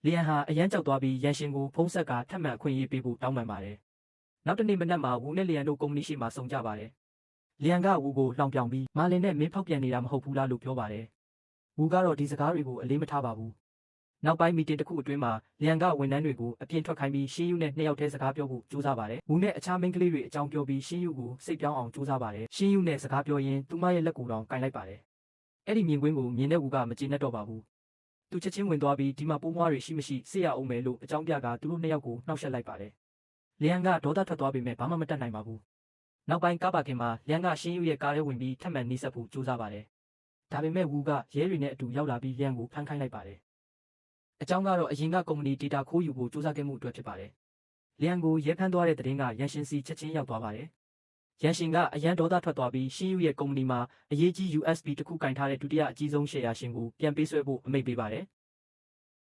လျံဟာအရန်ကြောက်သွားပြီးရန်ရှင်ကိုဖုံးဆက်ကထပ်မံအခွင့်အရေးပေးဖို့တောင်းပန်ပါတယ်။နောက်တနေ့မနက်မှာဝူနဲ့လျံတို့ကုမ္ပဏီရှိမှဆုံကြပါတယ်။လျံကဝူကိုလှောင်ပြောင်ပြီးမာလင်နဲ့မင်းဖောက်ပြန်နေတာမဟုတ်ဘူးလားလို့ပြောပါတယ်။ဝူကတော့ဒီစကားတွေကိုအလေးမထားပါဘူး။နောက်ပိုင်းမီတင်တစ်ခုအတွင်းမှာလျံကဝန်ထမ်းတွေကိုအပြင်ထွက်ခိုင်းပြီးရှင်းယူနဲ့နှစ်ယောက်တည်းစကားပြောဖို့ကြိုးစားပါတယ်။ဝူနဲ့အခြားမိန်းကလေးတွေအကြောင်းပြောပြီးရှင်းယူကိုစိတ်ပြောင်းအောင်ကြိုးစားပါတယ်။ရှင်းယူနဲ့စကားပြောရင်းသူမရဲ့လက်ကိုတောင်ကင်လိုက်ပါတယ်။အဲ့ဒီမြင်ကွင်းကိုမြင်တဲ့ဝူကမကျေနပ်တော့ပါဘူး။သူချက်ချင်းဝင်သွားပြီးဒီမှာပိုးမွားတွေရှိမရှိစစ်ရအောင်မယ်လို့အကြောင်းပြကသူတို့နှစ်ယောက်ကိုနှောက်ယှက်လိုက်ပါတယ်။လျံကဒေါသထွက်သွားပေမဲ့ဘာမှမတတ်နိုင်ပါဘူး။နောက်ပိုင်းကားပါခင်မှာလျံကရှင်းယူရဲ့ကားထဲဝင်ပြီးထပ်မံနှိစက်ဖို့ကြိုးစားပါတယ်။ဒါပေမဲ့ဝူကရဲတွေနဲ့အတူရောက်လာပြီးလျံကိုဖမ်းခိုင်းလိုက်ပါတယ်။အကြောင်းကတော့အရင်ကကုမ္ပဏီဒေတာခိုးယူဖို့စူးစမ်းခဲ့မှုအတွက်ဖြစ်ပါတယ်။လျံကိုရဲဖမ်းသွားတဲ့သတင်းကရန်ရှင်စီချက်ချင်းရောက်သွားပါတယ်။ရန်ရှင်ကအရန်ဒေါသထွက်သွားပြီးရှင်းယူရဲ့ကုမ္ပဏီမှာအရေးကြီး USB တစ်ခုကင်ထားတဲ့ဒုတိယအကြီးဆုံးရှယ်ယာရှင်ကိုပြန်ပေးဆွဲဖို့အမိန့်ပေးပါတယ်။